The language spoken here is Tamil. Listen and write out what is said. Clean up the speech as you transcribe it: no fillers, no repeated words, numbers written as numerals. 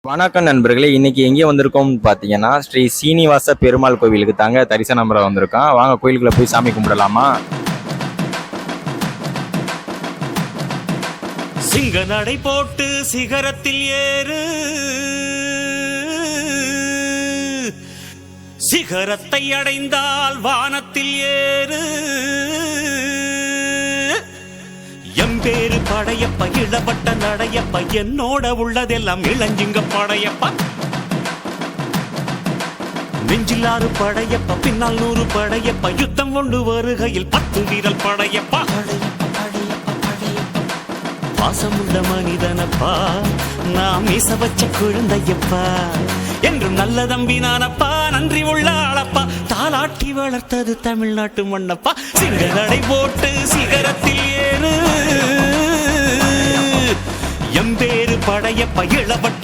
வணக்கம் நண்பர்களே, இன்னைக்கு எங்கே வந்திருக்கோம்னு பார்த்தீங்கன்னா ஸ்ரீ சீனிவாச பெருமாள் கோவிலுக்கு தாங்க தரிசனம் பெற வந்திருக்கோம். வாங்க கோயிலுக்குள்ள போய் சாமி கும்பிடலாமா? சிங்க நடை போட்டு சிகரத்தில் ஏறு, சிகரத்தை அடைந்தால் வானத்தில் ஏறு. எம்பேரு படையப்ப, இளவட்ட நடையப்ப, என்னோட உள்ளதெல்லாம் இளஞ்சிங்க படையப்பா. நெஞ்சிலாறு படையப்ப, பின்னால் 100 படையப்ப, யுத்தம் கொண்டு வருகையில் 10 வீரல் படையப்பா. பாசமுள்ள மனிதனப்பா, நாம் மீச வச்ச குழந்தையப்பா, என்றும் நல்ல தம்பி நானப்பா, நன்றி உள்ள ஆளப்பா, தாலாட்டி வளர்த்தது தமிழ்நாட்டு மண்ணப்பா. சிங்க நடை போட்டு சிகரத்தில் ஏறு, எம்பேரு படையப்ப, இளவட்ட